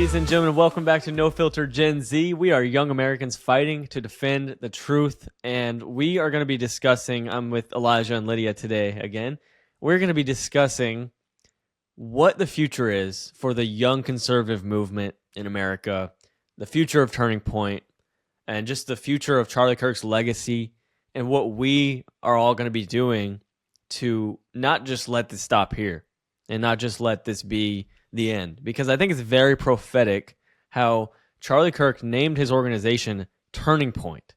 Ladies and gentlemen, welcome back to No Filter Gen Z. We are young Americans fighting to defend the truth, and we are going to be discussing, I'm with Elijah and Lydia today again, we're going to be discussing what the future is for the young conservative movement in America, the future of Turning Point, and just the future of Charlie Kirk's legacy, and what we are all going to be doing to not just let this stop here, and not just let this be the end, because I think it's very prophetic how Charlie Kirk named his organization Turning Point.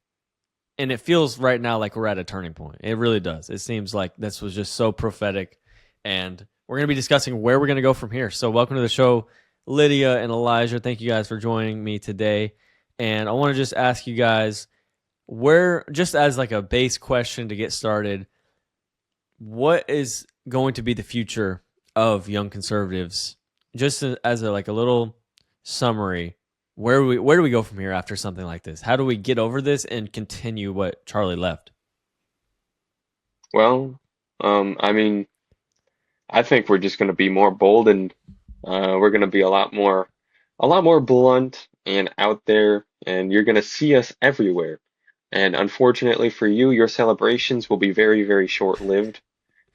And it feels right now like we're at a turning point. It really does. It seems like this was just so prophetic. And we're going to be discussing where we're going to go from here. So welcome to the show, Lydia and Elijah. Thank you guys for joining me today. And I want to just ask you guys, just as like a base question to get started, what is going to be the future of young conservatives? Just as a little summary, where do we go from here after something like this? How do we get over this and continue what Charlie left? Well, I think we're just going to be more bold and we're going to be a lot more blunt and out there, and you're going to see us everywhere. And unfortunately for you, your celebrations will be very, very short-lived.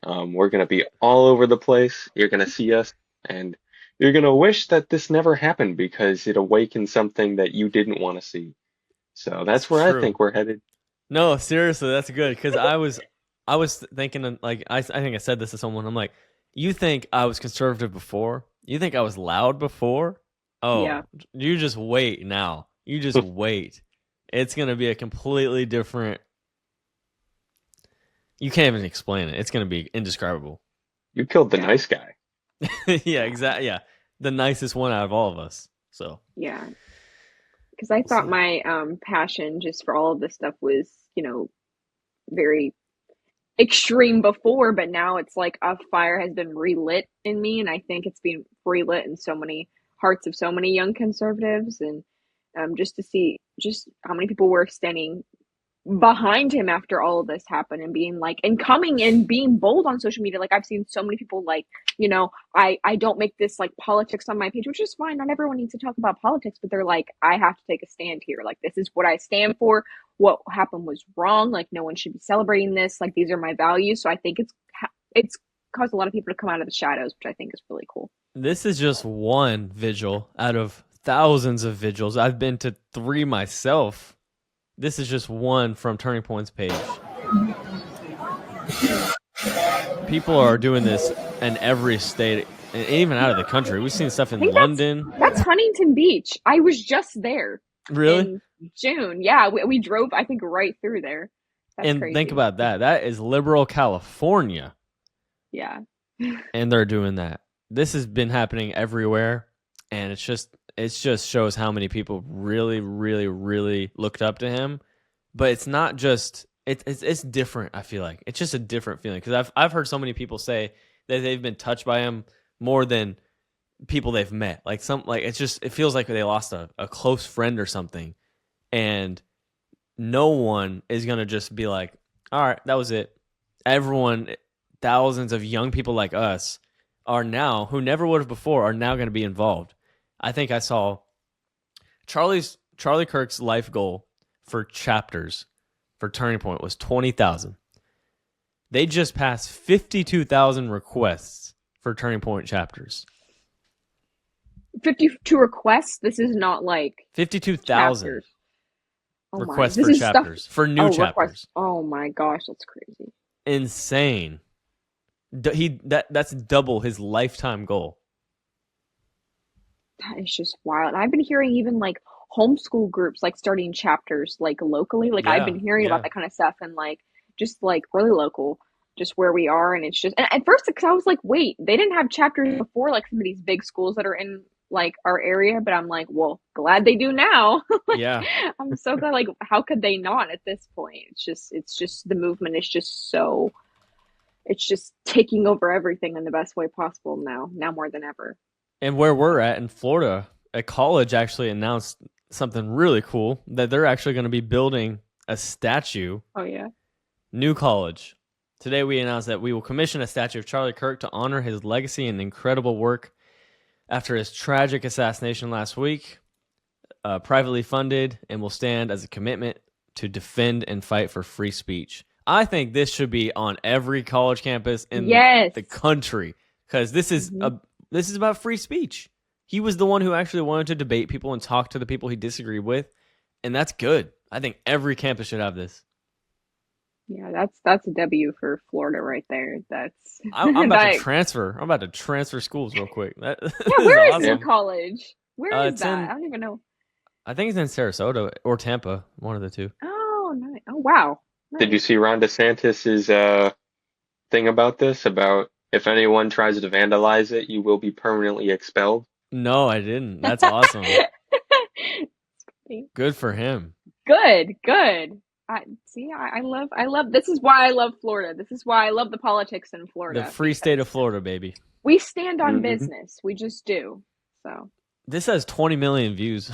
We're going to be all over the place. You're going to see us, and you're going to wish that this never happened because it awakens something that you didn't want to see. So that's where I True. think we're headed. No, seriously, that's good, because I was thinking, like, I think I said this to someone. I'm like, you think I was conservative before? You think I was loud before? Oh, Yeah. You just wait now. You just wait. It's going to be a completely different. You can't even explain it. It's going to be indescribable. You killed the Yeah. nice guy. Yeah, exactly. Yeah, the nicest one out of all of us. So Yeah. Because I thought my passion just for all of this stuff was, very extreme before, but now it's like a fire has been relit in me, and I think it's been relit in so many hearts of so many young conservatives, and just to see just how many people were standing behind him after all of this happened and being like and coming and being bold on social media. Like I've seen so many people like, I don't make this like politics on my page, which is fine. Not everyone needs to talk about politics, but they're like, I have to take a stand here. Like this is what I stand for. What happened was wrong. Like no one should be celebrating this. Like these are my values. So I think it's caused a lot of people to come out of the shadows, which I think is really cool. this is just one vigil out of thousands of vigils. I've been to 3 myself. This is just one from Turning Point's page. People are doing this in every state, and even out of the country. We've seen stuff in London. That's Huntington Beach. I was just there. Really? In June. Yeah, we drove, I think, right through there. That's And crazy. think about that. That is liberal California. Yeah. And they're doing that. This has been happening everywhere, and it just shows how many people really, really, really looked up to him. But it's not just it's different. I feel like it's just a different feeling, because I've heard so many people say that they've been touched by him more than people they've met. Like it feels like they lost a close friend or something, and no one is gonna just be like, all right, that was it. Everyone, thousands of young people like us are now, who never would have before, are now going to be involved. I think I saw Charlie Kirk's life goal for chapters for Turning Point was 20,000. They just passed 52,000 requests for Turning Point chapters. 52 requests. This is not like 52,000 requests This for is chapters, for new chapters. Requests. Oh my gosh, that's crazy. Insane. That's double his lifetime goal. That is just wild. And I've been hearing even like homeschool groups like starting chapters like locally. Like I've been hearing about that kind of stuff, and like just like really local, just where we are. And it's just, and at first, because I was like, wait, they didn't have chapters before, like some of these big schools that are in like our area. But I'm like, well, glad they do now. Like, Yeah. I'm so glad. Like, how could they not at this point? It's just the movement is just so, it's just taking over everything in the best way possible now more than ever. And where we're at in Florida, a college actually announced something really cool, that they're actually going to be building a statue. Oh, yeah. New college. Today we announced that we will commission a statue of Charlie Kirk to honor his legacy and incredible work. after his tragic assassination last week, privately funded, and will stand as a commitment to defend and fight for free speech. I think this should be on every college campus in Yes. the country, because this is about free speech. He was the one who actually wanted to debate people and talk to the people he disagreed with, and that's good. I think every campus should have this. Yeah, that's a W for Florida right there. That's I'm about that, to transfer. I'm about to transfer schools real quick. That yeah, where is awesome. your college? Where is it's that? in- I don't even know. I think it's in Sarasota or Tampa, one of the two. Oh, nice. Oh, wow. Did you Nice. see Ron DeSantis's thing about this? About if anyone tries to vandalize it, you will be permanently expelled. No, I didn't. That's awesome. Good for him. Good, good. I love. This is why I love Florida. This is why I love the politics in Florida. The free state of Florida, baby. We stand on Mhm. business. We just do. So This has 20 million views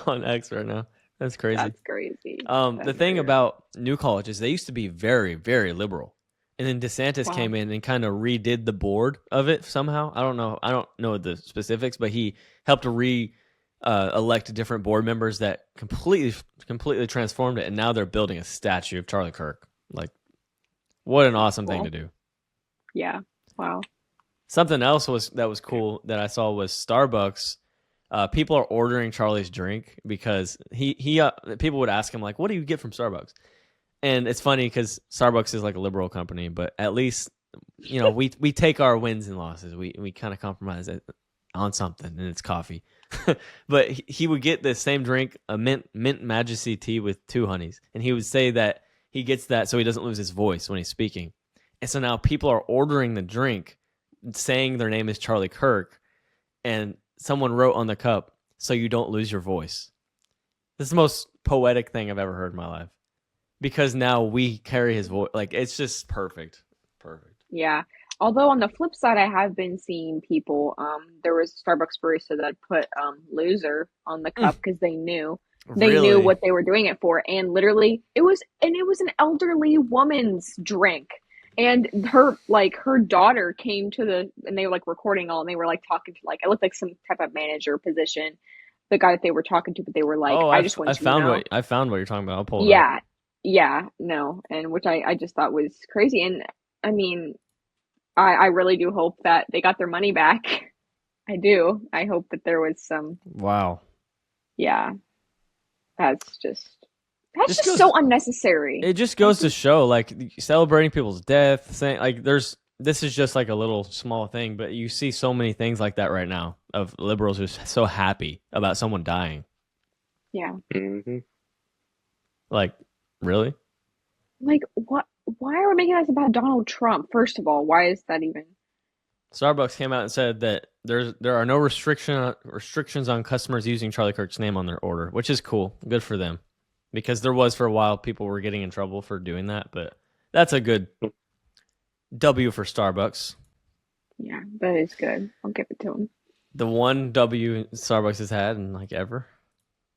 on X right now. That's crazy. that's crazy. The That's thing weird. about new colleges, they used to be very, very liberal. And then DeSantis Wow. came in and kind of redid the board of it somehow. I don't know the specifics, but he helped to elect different board members that completely transformed it, and now they're building a statue of Charlie Kirk. Like, what an awesome thing to do. Yeah. Wow. Something else that was cool that I saw was Starbucks. People are ordering Charlie's drink because he people would ask him like, "What do you get from Starbucks?" And it's funny because Starbucks is like a liberal company, but at least we take our wins and losses. We kind of compromise it on something, and it's coffee. But he would get the same drink, a mint Majesty tea with 2 honeys, and he would say that he gets that so he doesn't lose his voice when he's speaking. And so now people are ordering the drink, saying their name is Charlie Kirk, and someone wrote on the cup, "So you don't lose your voice." This is the most poetic thing I've ever heard in my life. Because now we carry his voice. Like, it's just perfect. Perfect. Yeah. Although on the flip side, I have been seeing people. There was a Starbucks barista that put "loser" on the cup because they knew Really? what they were doing it for, and literally it was an elderly woman's drink, and her daughter came to and they were like recording all, and they were like talking to it looked like some type of manager position, the guy that they were talking to, but they were like, I just want you to know. I found what you're talking about. I'll pull it up. Yeah. Yeah, no, and which I just thought was crazy. And I mean, I really do hope that they got their money back. I do. I hope that there was some. Wow. Yeah, that's just This goes- so unnecessary. It just goes to show, like, celebrating people's death, saying, like, this is just like a little small thing, but you see so many things like that right now of liberals who are so happy about someone dying. Yeah. Mhm. Like, really? Like, what? Why are we making this about Donald Trump? First of all, why is that even? Starbucks came out and said that there are no restrictions on customers using Charlie Kirk's name on their order, which is cool. Good for them. Because there was, for a while, people were getting in trouble for doing that, but that's a good W for Starbucks. Yeah, that is good. I'll give it to him. The one W Starbucks has had in like ever.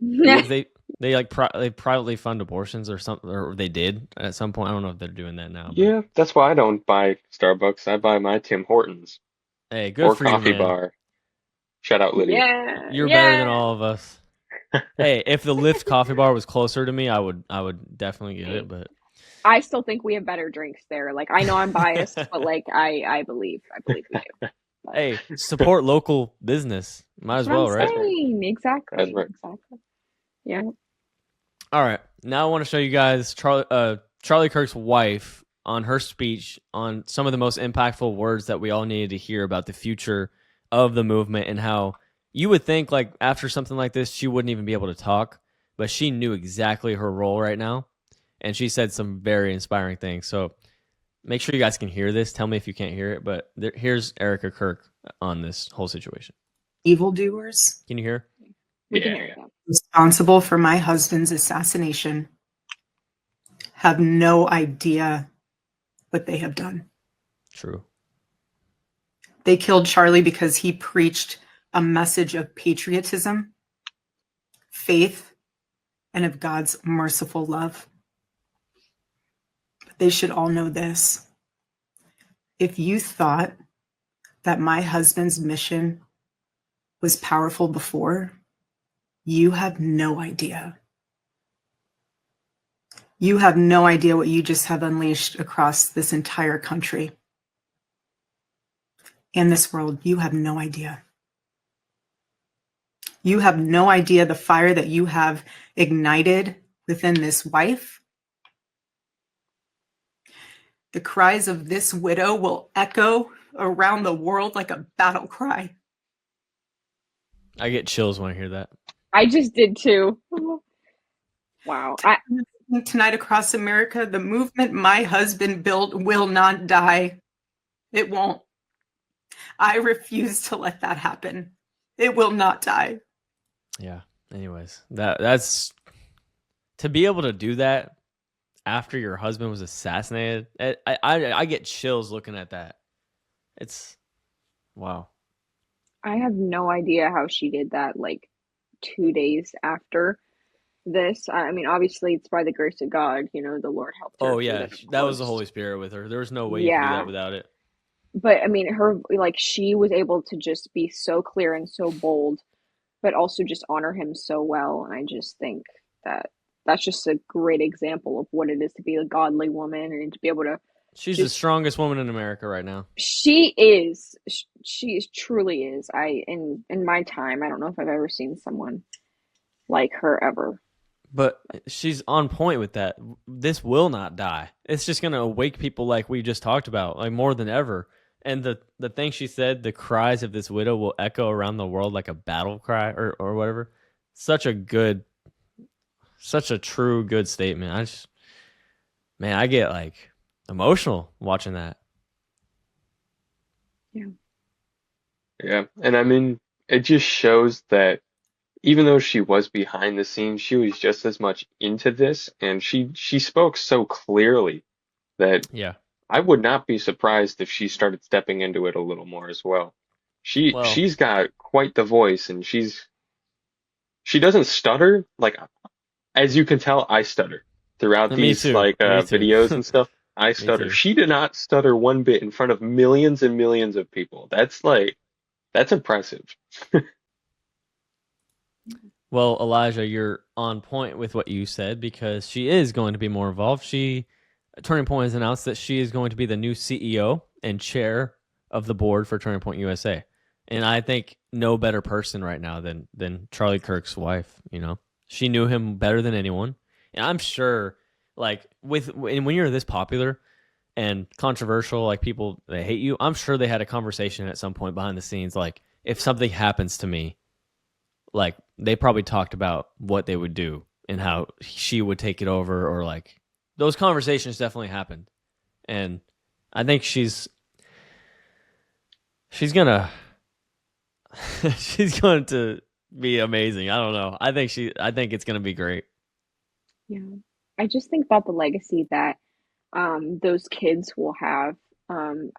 Yeah. they they privately fund abortions or something, or they did at some point. I don't know if they're doing that now. But Yeah, that's why I don't buy Starbucks. I buy my Tim Hortons hey, good or for you, coffee man. bar. Shout out Lydia. Yeah. You're yeah. better than all of us. Hey, if the Lyft coffee bar was closer to me, I would definitely get it. But I still think we have better drinks there. Like, I know I'm biased, but like I believe we do. But hey, support local business. Might as that's well, what I'm right? saying. Exactly. That's right. Exactly. Yeah. All right. Now I want to show you guys Charlie Kirk's wife on her speech on some of the most impactful words that we all needed to hear about the future of the movement, and how you would think like after something like this she wouldn't even be able to talk, but she knew exactly her role right now, and she said some very inspiring things. So make sure you guys can hear this. Tell me if you can't hear it, but here's Erica Kirk on this whole situation. Evildoers Can you hear? We can Yeah. hear that. responsible for my husband's assassination have no idea what they have done. True. They killed Charlie because he preached a message of patriotism, faith, and of God's merciful love. But they should all know this. If you thought that my husband's mission was powerful before, you have no idea. You have no idea what you just have unleashed across this entire country and this world. You have no idea. You have no idea the fire that you have ignited within this wife. The cries of this widow will echo around the world like a battle cry. I get chills when I hear that. I just did too. Wow. Tonight across America, the movement my husband built will not die. It won't. I refuse to let that happen. It will not die. Yeah. Anyways, that's to be able to do that after your husband was assassinated. I get chills looking at that. It's wow. I have no idea how she did that like 2 days after this. I mean, obviously it's by the grace of God, the Lord helped her. Oh yeah, that was the Holy Spirit with her. There was no way you could do that without it. But I mean, she was able to just be so clear and so bold, but also just honor him so well. And I just think that that's just a great example of what it is to be a godly woman and to be able to. She's the strongest woman in America right now. She is. She truly is. In my time, I don't know if I've ever seen someone like her ever. But she's on point with that. This will not die. It's just going to awake people like we just talked about, like more than ever. And the thing she said, the cries of this widow will echo around the world like a battle cry or whatever. Such a true, good statement. I get like emotional watching that. Yeah. Yeah. And I mean, it just shows that even though she was behind the scenes, she was just as much into this, and she spoke so clearly that I would not be surprised if she started stepping into it a little more as well. She's got quite the voice, and she doesn't stutter. Like, as you can tell, I stutter throughout these videos and stuff. I stutter. She did not stutter one bit in front of millions and millions of people. That's impressive. Well, Elijah, you're on point with what you said because she is going to be more involved. Turning Point has announced that she is going to be the new CEO and chair of the board for Turning Point USA. And I think no better person right now than Charlie Kirk's wife, She knew him better than anyone. And I'm sure, like, when you're this popular and controversial, like people, they hate you, I'm sure they had a conversation at some point behind the scenes, like, if something happens to me, like, they probably talked about what they would do and how she would take it over, or like those conversations definitely happened. And I think she's gonna she's going to be amazing. I don't know. I think it's gonna be great. Yeah. I just think about the legacy that those kids will have.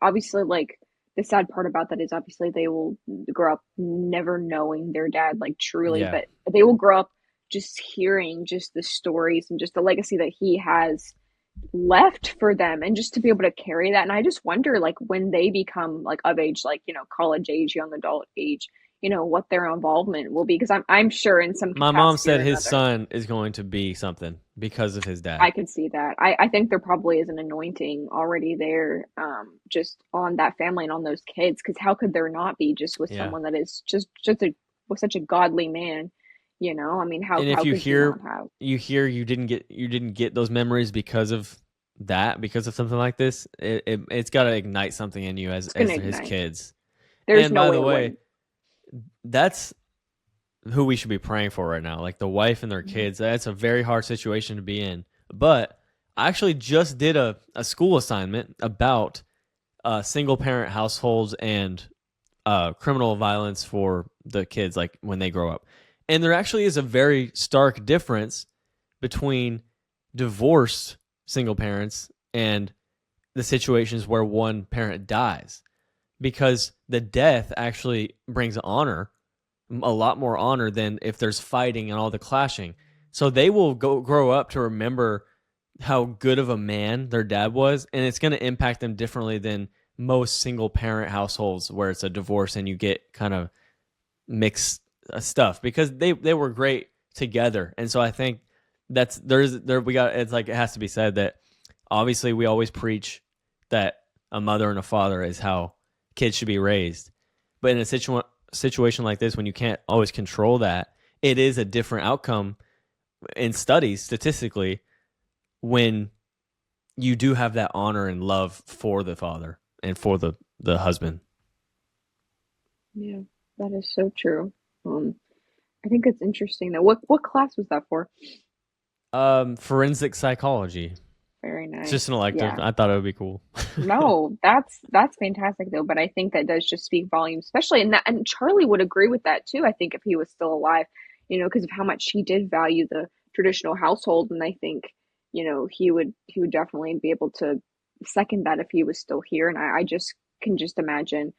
Obviously, like, the sad part about that is obviously they will grow up never knowing their dad, like, truly, but they will grow up just hearing just the stories and just the legacy that he has left for them, and just to be able to carry that. And I just wonder, like, when they become like of age, like, college age, young adult age, what their involvement will be, because I'm sure in some my mom said his son is going to be something because of his dad. I can see that. I think there probably is an anointing already there, just on that family and on those kids, because how could there not be, just with someone that is just was such a godly man, I mean, how if how you could hear you not have? you didn't get those memories because of something like this, it's got to ignite something in you as his kids. There's no way. By the way, that's who we should be praying for right now, like the wife and their kids. That's a very hard situation to be in. But I actually just did a school assignment about single parent households and criminal violence for the kids, like when they grow up. And there actually is a very stark difference between divorced single parents and the situations where one parent dies, because the death actually brings honor, a lot more honor than if there's fighting and all the clashing. So they will grow up to remember how good of a man their dad was, and it's going to impact them differently than most single parent households where it's a divorce and you get kind of mixed stuff, because they were great together. And so I think it's like, it has to be said that obviously we always preach that a mother and a father is how kids should be raised. But in a situation like this, when you can't always control that, it is a different outcome in studies statistically when you do have that honor and love for the father and for the husband. Yeah, that is so true. I think it's interesting though. What class was that for? Forensic psychology. Very nice. It's just an elective. Yeah. I thought it would be cool. No, that's fantastic though. But I think that does just speak volumes, especially in that. And Charlie would agree with that too. I think if he was still alive, because of how much he did value the traditional household, and I think he would definitely be able to second that if he was still here. And I just can just imagine,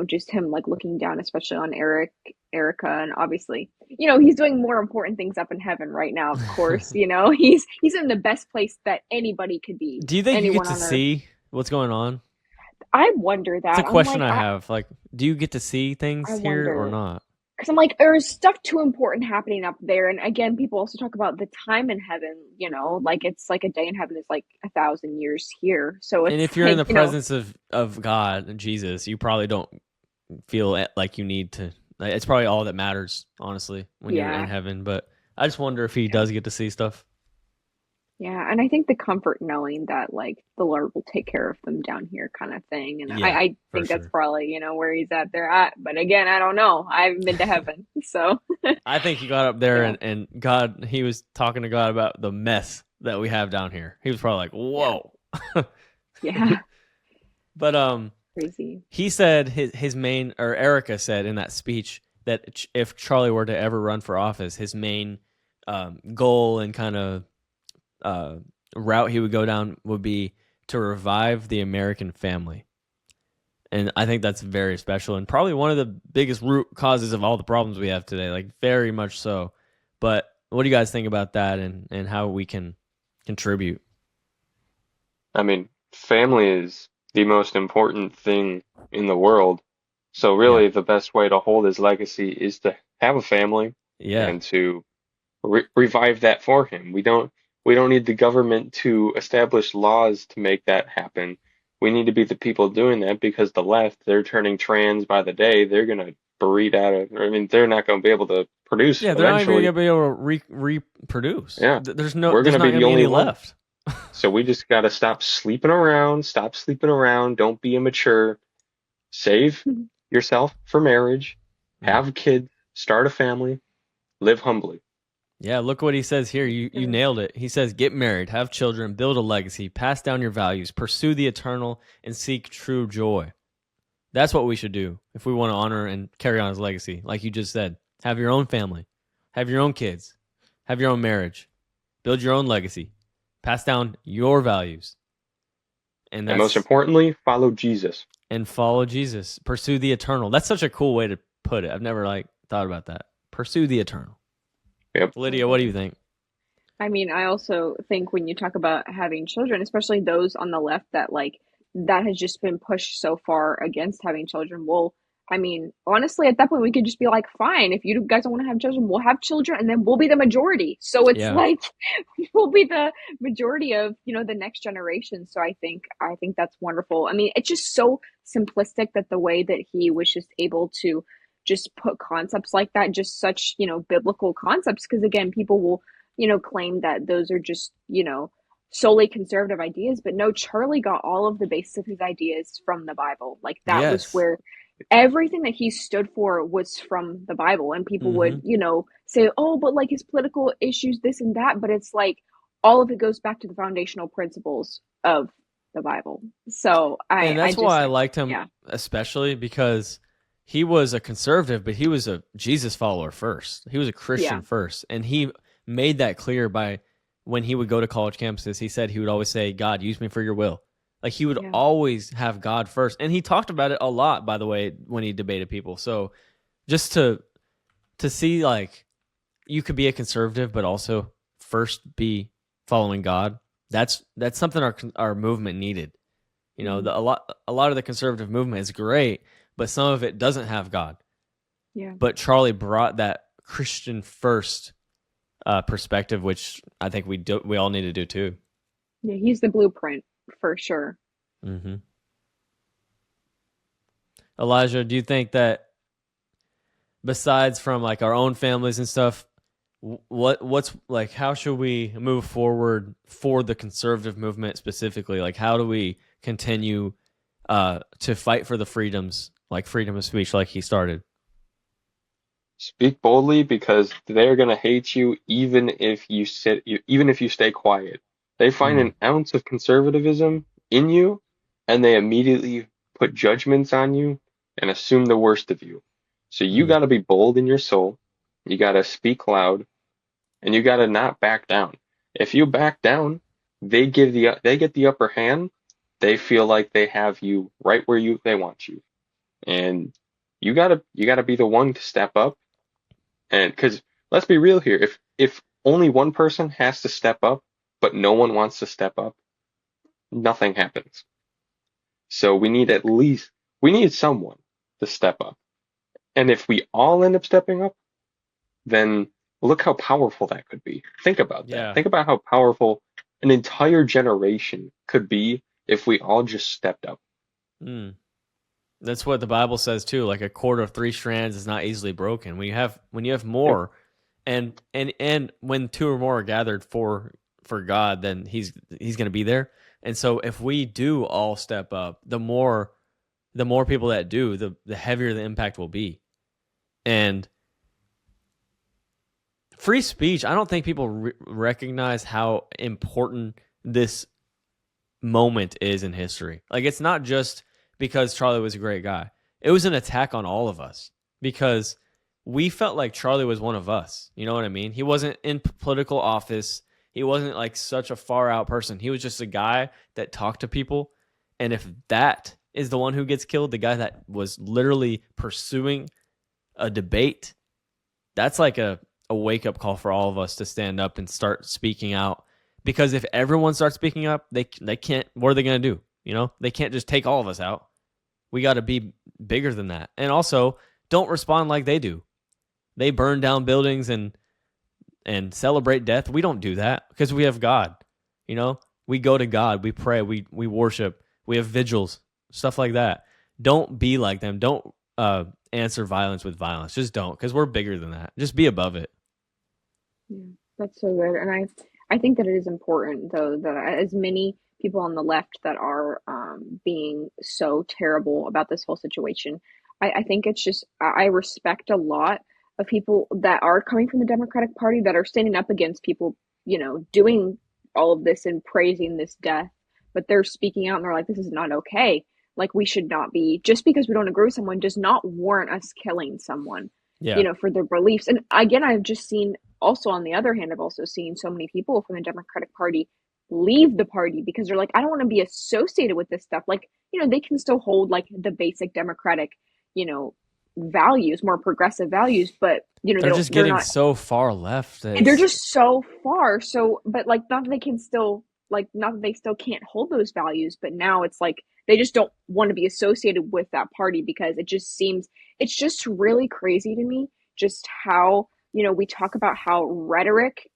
just him like looking down, especially on Erica, and obviously, he's doing more important things up in heaven right now, of course. He's in the best place that anybody could be. Do you think you get to on Earth. see what's going on? I wonder that. It's a question I have. Like, do you get to see things here or not? Because I'm like, there's stuff too important happening up there. And again, people also talk about the time in heaven, like it's like a day in heaven is like 1,000 years here. So it's, and if you're in the presence of God and Jesus, you probably don't feel like you need to. It's probably all that matters, honestly, when you're in heaven. But I just wonder if he does get to see stuff. Yeah, and I think the comfort knowing that like the Lord will take care of them down here, kind of thing. And I think that's probably where he's at there at. But again, I don't know. I haven't been to heaven, so I think he got up there and God, he was talking to God about the mess that we have down here. He was probably like, "Whoa." Yeah. But crazy. He said his main, or Erica said in that speech, that if Charlie were to ever run for office, his main goal and kind of route he would go down would be to revive the American family. And I think that's very special and probably one of the biggest root causes of all the problems we have today, like very much so. But what do you guys think about that and how we can contribute? I mean, family is the most important thing in the world. So really the best way to hold his legacy is to have a family and to revive that for him. We don't need the government to establish laws to make that happen. We need to be the people doing that, because the left, they're turning trans by the day. They're going to breed out of, they're not going to be able to produce. Yeah, they're not even going to be able to reproduce. Yeah. There's We're going to be the only one left. So we just got to stop sleeping around, don't be immature, save yourself for marriage, have kids, start a family, live humbly. Yeah, look what he says here. You nailed it. He says, get married, have children, build a legacy, pass down your values, pursue the eternal, and seek true joy. That's what we should do if we want to honor and carry on his legacy. Like you just said, have your own family, have your own kids, have your own marriage, build your own legacy, pass down your values. And most importantly, follow Jesus. And follow Jesus. Pursue the eternal. That's such a cool way to put it. I've never thought about that. Pursue the eternal. Yep. Lydia, what do you think? I mean, I also think when you talk about having children, especially those on the left that has just been pushed so far against having children. Well, I mean, honestly, at that point, we could just be like, fine, if you guys don't want to have children, we'll have children and then we'll be the majority. So it's like, we'll be the majority of, the next generation. So I think that's wonderful. I mean, it's just so simplistic that the way that he was just able to just put concepts like that, just such, biblical concepts. Because again, people will, claim that those are just, solely conservative ideas. But no, Charlie got all of the basis of his ideas from the Bible. Like that was where everything that he stood for was from the Bible. And people would, say, oh, but like his political issues, this and that. But it's like all of it goes back to the foundational principles of the Bible. So that's why I liked him, especially because he was a conservative, but he was a Jesus follower first. He was a Christian first. And he made that clear by when he would go to college campuses. He said he would always say, God, use me for your will. Like he would always have God first. And he talked about it a lot, by the way, when he debated people. So just to see like you could be a conservative, but also first be following God. That's something our movement needed. A lot of the conservative movement is great, but some of it doesn't have God. Yeah. But Charlie brought that Christian first perspective, which I think we all need to do too. Yeah, he's the blueprint for sure. Mm-hmm. Elijah, do you think that besides from like our own families and stuff, what's like, how should we move forward for the conservative movement specifically? Like, how do we continue to fight for the freedoms, like freedom of speech, like he started? Speak boldly because they're gonna hate you even if you stay quiet. They find Mm, an ounce of conservatism in you, and they immediately put judgments on you and assume the worst of you. So you mm, gotta be bold in your soul. You gotta speak loud, and you gotta not back down. If you back down, they get the upper hand. They feel like they have you right where they want you, and you gotta be the one to step up. And because let's be real here, if only one person has to step up, but no one wants to step up, nothing happens. So we need someone to step up. And if we all end up stepping up, then look how powerful that could be. Think about that. yeah. Think about how powerful an entire generation could be if we all just stepped up. Mm. That's what the Bible says too. Like a cord of three strands is not easily broken. When you have Yep. more, and when two or more are gathered for God, then He's going to be there. And so if we do all step up, the more people that do, the heavier the impact will be. And free speech, I don't think people recognize how important this moment is in history. Like, it's not just because Charlie was a great guy. It was an attack on all of us because we felt like Charlie was one of us. You know what I mean? He wasn't in political office. He wasn't like such a far out person. He was just a guy that talked to people. And if that is the one who gets killed, the guy that was literally pursuing a debate, that's like a wake up call for all of us to stand up and start speaking out. Because if everyone starts speaking up, they can't. What are they going to do? You know, they can't just take all of us out. We got to be bigger than that. And also, don't respond like they do. They burn down buildings and celebrate death. We don't do that because we have God. You know, we go to God. We pray. We worship. We have vigils, stuff like that. Don't be like them. Don't answer violence with violence. Just don't, because we're bigger than that. Just be above it. Yeah, that's so good. And I think that it is important though that as many people on the left that are being so terrible about this whole situation, I think it's just I respect a lot of people that are coming from the Democratic Party that are standing up against people, doing all of this and praising this death, but they're speaking out and they're like, this is not okay. Like we should not be, just because we don't agree with someone does not warrant us killing someone, Yeah. for their beliefs. And again, I've just seen also on the other hand, I've also seen so many people from the Democratic Party leave the party because they're like, I don't want to be associated with this stuff. Like, they can still hold like the basic Democratic, values, more progressive values, but They're just they're getting not, so far left. they're just so far. So, but like, not that they can still, like, not that they still can't hold those values, but now it's like they just don't want to be associated with that party because it just seems, it's just really crazy to me just how, we talk about how rhetoric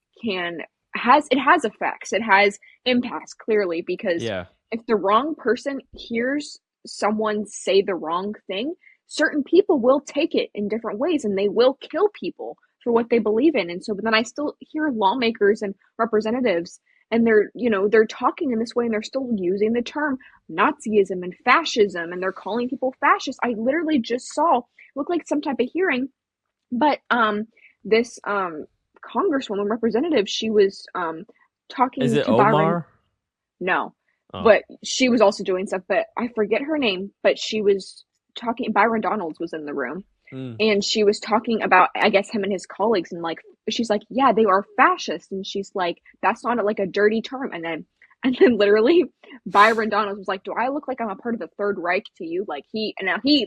has effects, it has impacts clearly because Yeah. if the wrong person hears someone say the wrong thing, certain people will take it in different ways and they will kill people for what they believe in. And so, but then I still hear lawmakers and representatives and they're talking in this way and they're still using the term Nazism and fascism and they're calling people fascists. I literally just saw, looked like some type of hearing, but this congresswoman representative, she was Is talking it to Byron. Omar? No, Oh. but she was also doing stuff, but I forget her name, but she was talking, Byron Donalds was in the room Mm. and she was talking about, I guess, him and his colleagues and like, she's like, yeah, they are fascist. And she's like, that's not like a dirty term. And then literally Byron Donalds was like, do I look like I'm a part of the Third Reich to you? Like he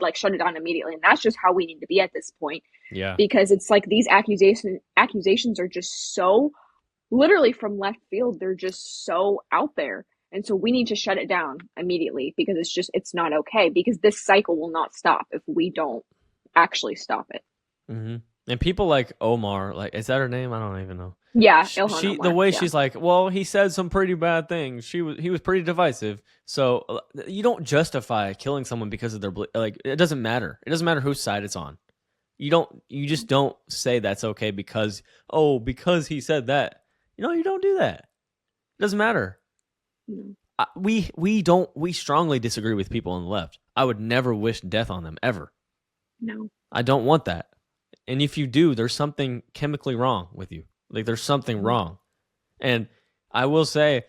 like shut it down immediately. And that's just how we need to be at this point Yeah. because it's like these accusations are just so literally from left field. They're just so out there. And so we need to shut it down immediately because it's not okay because this cycle will not stop if we don't actually stop it. hmm And people like Omar, like, is that her name? I don't even know. Yeah, Sh- Ilhan She, the Omar. way Yeah. she's like, well, he said some pretty bad things. He was pretty divisive. So you don't justify killing someone because of their like. It doesn't matter. It doesn't matter whose side it's on. You just don't say that's okay because because he said that. You don't do that. It doesn't matter. No. We strongly disagree with people on the left. I would never wish death on them ever. No. I don't want that. And if you do, there's something chemically wrong with you. Like there's something wrong. And I will say,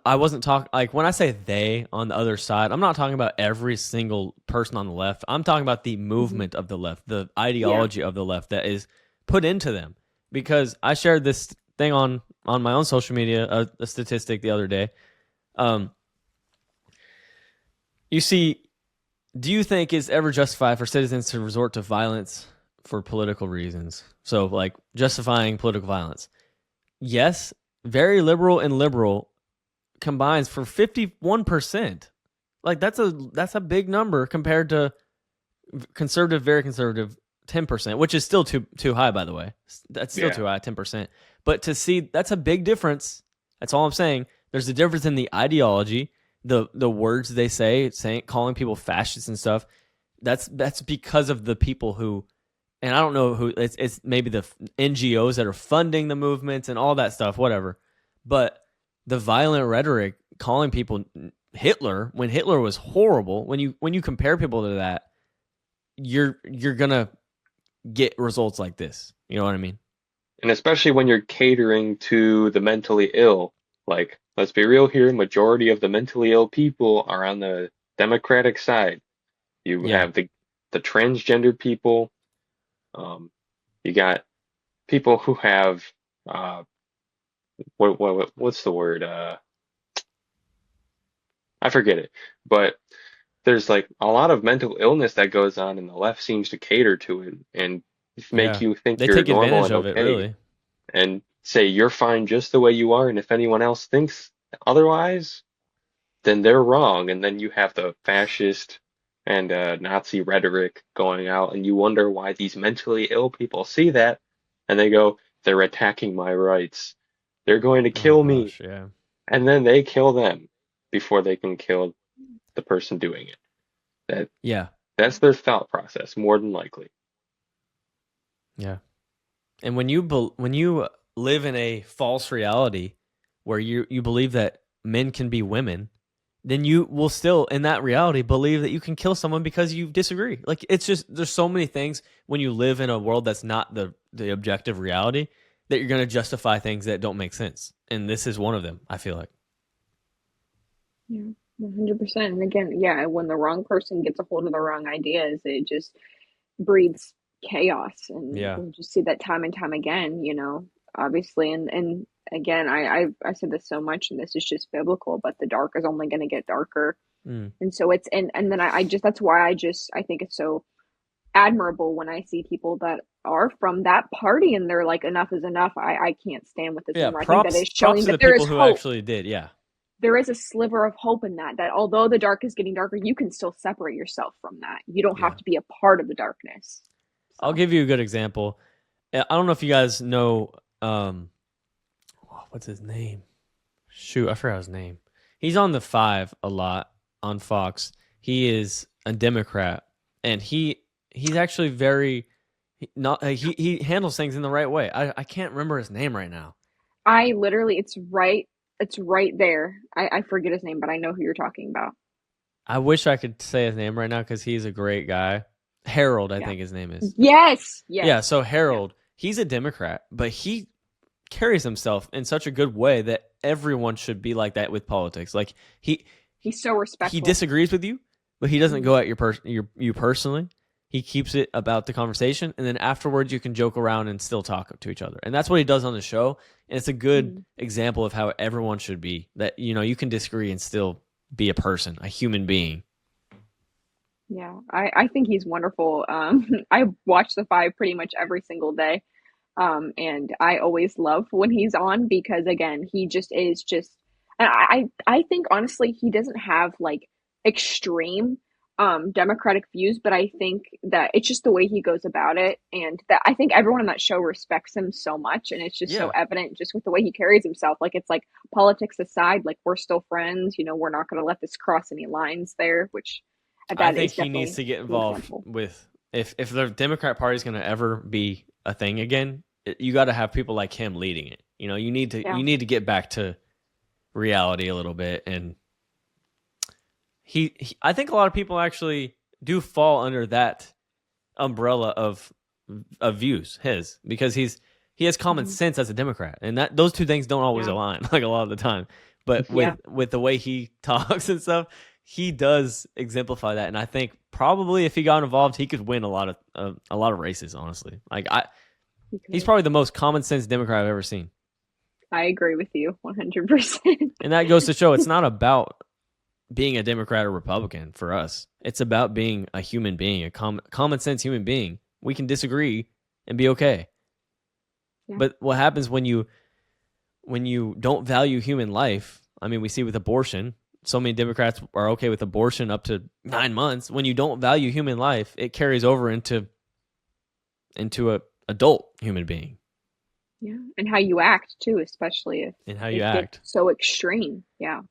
I wasn't talking like when I say they on the other side, I'm not talking about every single person on the left. I'm talking about the movement of the left, the ideology of the left that is put into them. Because I shared this thing on my own social media, a statistic the other day. You see, do you think it's ever justified for citizens to resort to violence for political reasons? So, like justifying political violence. Yes, very liberal and liberal combines for 51%. Like that's a big number compared to conservative, very conservative 10%, which is still too high, by the way. That's still too high, 10%. But to see that's a big difference. That's all I'm saying. There's a difference in the ideology, the words they say, calling people fascists and stuff. That's because of the people who, and I don't know who, it's maybe the NGOs that are funding the movements and all that stuff, whatever. But the violent rhetoric, calling people Hitler when Hitler was horrible, when you compare people to that, you're gonna get results like this. You know what I mean? And especially when you're catering to the mentally ill. Like, let's be real here, majority of the mentally ill people are on the Democratic side. You Yeah. have the transgender people. You got people who have what's the word? I forget it. But there's like a lot of mental illness that goes on, and the left seems to cater to it and make Yeah. you think They you're take normal advantage and of it, okay, really. and say you're fine just the way you are, and if anyone else thinks otherwise, then they're wrong. And then you have the fascist and Nazi rhetoric going out, and you wonder why these mentally ill people see that, and they go, they're attacking my rights. They're going to Oh kill me. gosh, yeah. And then they kill them before they can kill the person doing it. Yeah. That's their thought process, more than likely. Yeah. And when you live in a false reality where you believe that men can be women, then you will still in that reality believe that you can kill someone because you disagree. Like it's just there's so many things when you live in a world that's not the objective reality that you're going to justify things that don't make sense. And this is one of them, I feel like. Yeah, 100%. And again, yeah, when the wrong person gets a hold of the wrong ideas, it just breeds chaos. And Yeah. we just see that time and time again, obviously. And again, I said this so much, and this is just biblical, but the dark is only going to get darker. Mm. And so and then I just, that's why I think it's so admirable when I see people that are from that party and they're like, enough is enough. I can't stand with this Yeah, anymore. I think that is showing props to the that there people is who hope. actually did. Yeah. There is a sliver of hope in that although the dark is getting darker, you can still separate yourself from that. You don't have Yeah. to be a part of the darkness. I'll give you a good example. I don't know if you guys know what's his name? Shoot, I forgot his name. He's on the 5 a lot on Fox. He is a Democrat, and he's actually he handles things in the right way. I can't remember his name right now. I literally, it's right there. I forget his name, but I know who you're talking about. I wish I could say his name right now because he's a great guy. Harold, I Yeah. think his name is. Yes. Yeah, so Harold, he's a Democrat, but he carries himself in such a good way that everyone should be like that with politics. Like he's so respectful. He disagrees with you, but he doesn't go at you personally. He keeps it about the conversation, and then afterwards you can joke around and still talk to each other. And that's what he does on the show. And it's a good example of how everyone should be. That you can disagree and still be a person, a human being. Yeah, I think he's wonderful. I watch The 5 pretty much every single day. And I always love when he's on because again, he just and I think honestly he doesn't have like extreme Democratic views, but I think that it's just the way he goes about it, and that I think everyone on that show respects him so much, and it's just so Yeah, evident just with the way he carries himself. Like it's like politics aside, like we're still friends. You know, we're not going to let this cross any lines there, which I that think is he needs definitely to get involved influential. with if the Democrat Party is going to ever be a thing again, you got to have people like him leading it. You know, Yeah. you need to get back to reality a little bit, and I think a lot of people actually do fall under that umbrella of views because he has common Mhm. sense as a Democrat, and that those two things don't always Yeah. align like a lot of the time. But Yeah. with the way he talks and stuff, he does exemplify that, and I think probably if he got involved, he could win a lot of races. Honestly, he's probably the most common sense Democrat I've ever seen, I agree with you 100%. and that goes to show it's not about being a Democrat or Republican for us. It's about being a human being, a common sense human being. We can disagree and be okay. Yeah. But what happens when you don't value human life? I mean, we see with abortion, so many Democrats are okay with abortion up to 9 months. When you don't value human life, it carries over into a adult human being. Yeah, and how you act too, especially if And how it you gets act. so extreme. Yeah.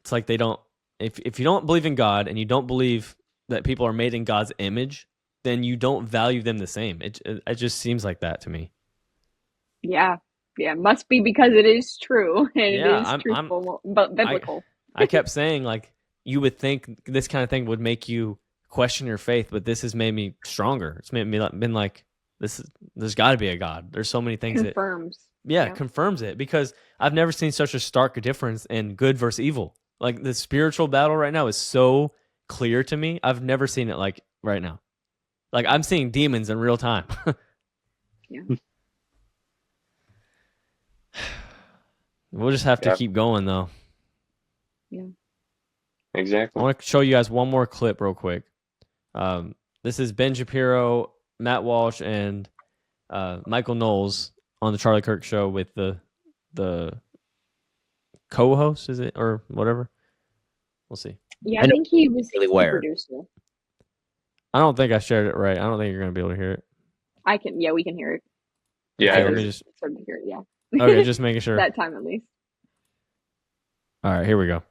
It's like they don't if you don't believe in God and you don't believe that people are made in God's image, then you don't value them the same. It just seems like that to me. Yeah. Yeah, must be because it is true and it Yeah, is truthful, but biblical. I kept saying like you would think this kind of thing would make you question your faith, but this has made me stronger. It's made me been like there's got to be a God. There's so many things Confirms. that confirms it because I've never seen such a stark difference in good versus evil. Like the spiritual battle right now is so clear to me. I've never seen it like right now. Like I'm seeing demons in real time. Yeah. We'll just have to keep going though. Yeah. Exactly. I want to show you guys one more clip real quick. This is Ben Shapiro, Matt Walsh, and Michael Knowles on the Charlie Kirk show with the co-host, is it, or whatever? We'll see. Yeah, I think he was really the weird. producer. I don't think I shared it right. I don't think you're going to be able to hear it. We can hear it. Yeah, Okay, I let heard me it. just. It's hard to hear it, yeah. Okay, just making sure. That time at least. All right, here we go.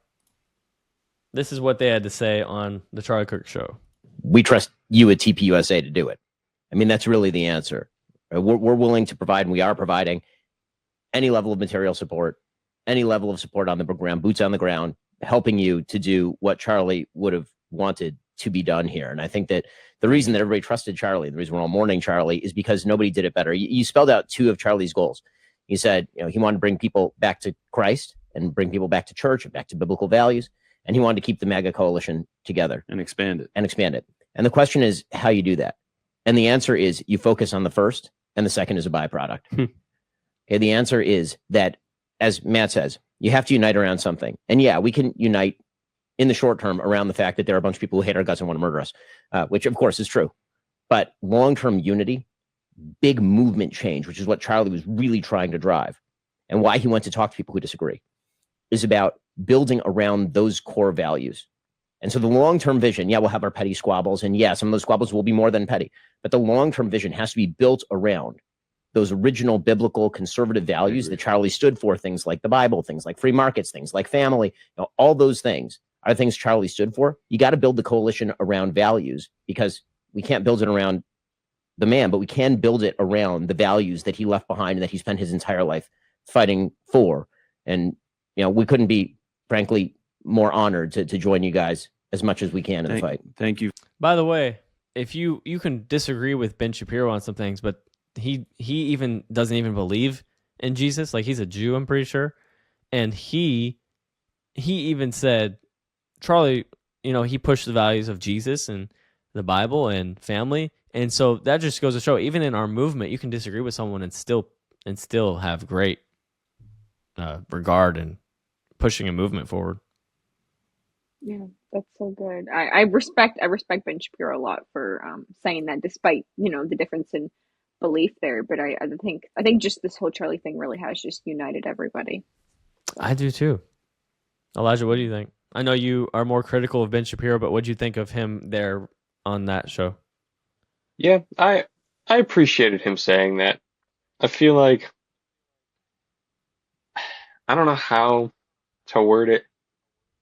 This is what they had to say on the Charlie Kirk show. We trust you at TPUSA to do it. I mean, that's really the answer. We're willing to provide, and we are providing any level of material support, any level of support on the ground, boots on the ground, helping you to do what Charlie would have wanted to be done here. And I think that the reason that everybody trusted Charlie, the reason we're all mourning Charlie, is because nobody did it better. You spelled out two of Charlie's goals. He said, he wanted to bring people back to Christ and bring people back to church and back to biblical values. And he wanted to keep the MAGA coalition together and expand it. And the question is how you do that. And the answer is you focus on the first, and the second is a byproduct. Okay, the answer is that, as Matt says, you have to unite around something. And yeah, we can unite in the short term around the fact that there are a bunch of people who hate our guts and want to murder us, which of course is true. But long-term unity, big movement change, which is what Charlie was really trying to drive, and why he went to talk to people who disagree, is about building around those core values. And so the long-term vision, yeah, we'll have our petty squabbles, and yeah, some of those squabbles will be more than petty, but the long-term vision has to be built around those original biblical conservative values that Charlie stood for, things like the Bible, things like free markets, things like family, all those things are things Charlie stood for. You got to build the coalition around values, because we can't build it around the man, but we can build it around the values that he left behind and that he spent his entire life fighting for. And, we couldn't be, frankly, more honored to join you guys as much as we can in the fight. Thank you. By the way, if you can disagree with Ben Shapiro on some things, but he even doesn't even believe in Jesus. Like, he's a Jew, I'm pretty sure. And he even said, Charlie, he pushed the values of Jesus and the Bible and family. And so that just goes to show, even in our movement, you can disagree with someone and still have great regard and pushing a movement forward. Yeah, that's so good. I respect Ben Shapiro a lot for saying that, despite the difference in belief there. But I think just this whole Charlie thing really has just united everybody. I do too. Elijah, what do you think? I know you are more critical of Ben Shapiro, but what'd you think of him there on that show? Yeah, I appreciated him saying that. I feel like I don't know how to word it,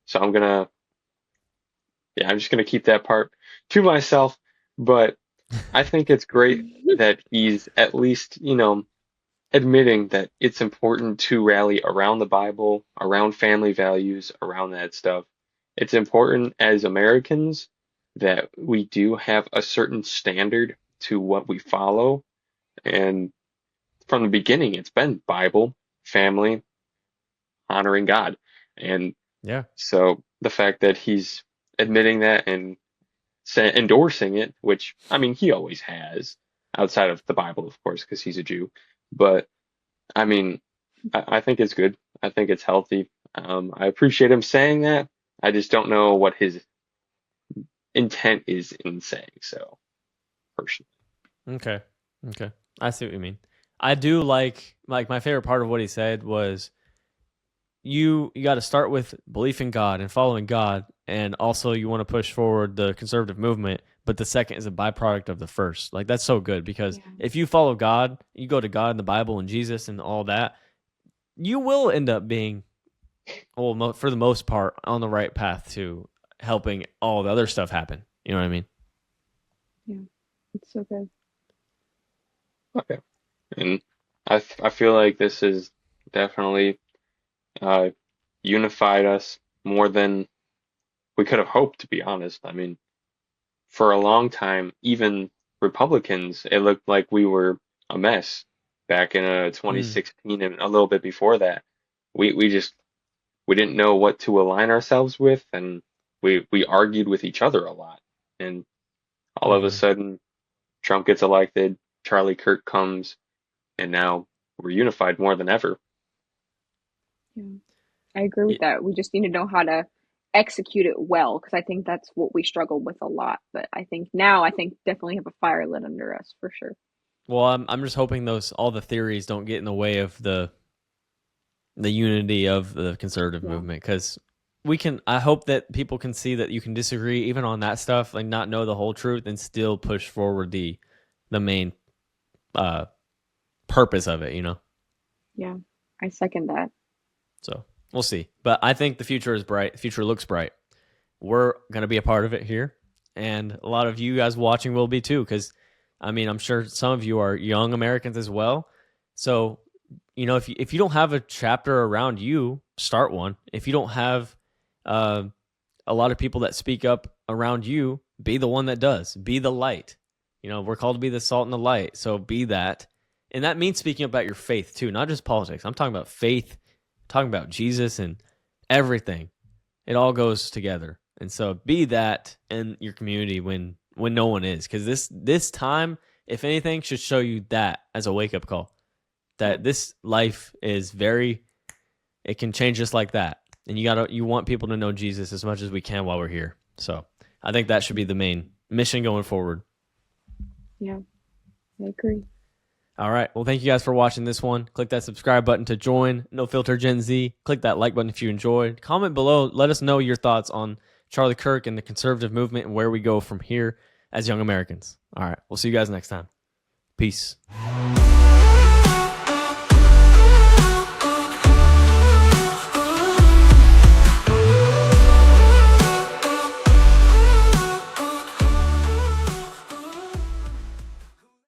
so I'm just gonna keep that part to myself. But I think it's great that he's at least, admitting that it's important to rally around the Bible, around family values, around that stuff. It's important as Americans that we do have a certain standard to what we follow. And from the beginning, it's been Bible, family, honoring God. And Yeah. so the fact that he's admitting that and endorsing it, which I mean, he always has, outside of the Bible, of course, because he's a Jew. But I mean, I think it's good. I think it's healthy. I appreciate him saying that. I just don't know what his intent is in saying so, personally. Okay. Okay. I see what you mean. I do like my favorite part of what he said was you got to start with belief in God and following God, and also you want to push forward the conservative movement, but the second is a byproduct of the first. Like, that's so good, because if you follow God, you go to God and the Bible and Jesus and all that, you will end up being, well, for the most part, on the right path to helping all the other stuff happen. You know what I mean? Yeah, it's so good. Okay. And I feel like this has definitely unified us more than we could have hoped, to be honest. I mean, for a long time, even Republicans, it looked like we were a mess back in 2016 and a little bit before that. We didn't know what to align ourselves with, and we argued with each other a lot. And all of a sudden, Trump gets elected, Charlie Kirk comes, and now we're unified more than ever. Yeah, I agree with that. We just need to know how to execute it well, because I think that's what we struggled with a lot. But I think definitely have a fire lit under us for sure. Well, I'm just hoping all the theories don't get in the way of the unity of the conservative movement, because I hope that people can see that you can disagree even on that stuff, like not know the whole truth, and still push forward the main purpose of it, Yeah, I second that. So we'll see. But I think the future is bright. The future looks bright. We're going to be a part of it here. And a lot of you guys watching will be too, because, I mean, I'm sure some of you are young Americans as well. So, if you don't have a chapter around you, start one. If you don't have a lot of people that speak up around you, be the one that does. Be the light. We're called to be the salt and the light. So be that. And that means speaking about your faith too, not just politics. I'm talking about faith, talking about Jesus and everything. It all goes together. And so be that in your community when no one is, because this time, if anything, should show you that as a wake-up call, that this life is it can change just like that. And you want people to know Jesus as much as we can while we're here. So I think that should be the main mission going forward. Yeah, I agree. All right. Well, thank you guys for watching this one. Click that subscribe button to join No Filter Gen Z. Click that like button if you enjoyed. Comment below. Let us know your thoughts on Charlie Kirk and the conservative movement and where we go from here as young Americans. All right. We'll see you guys next time. Peace.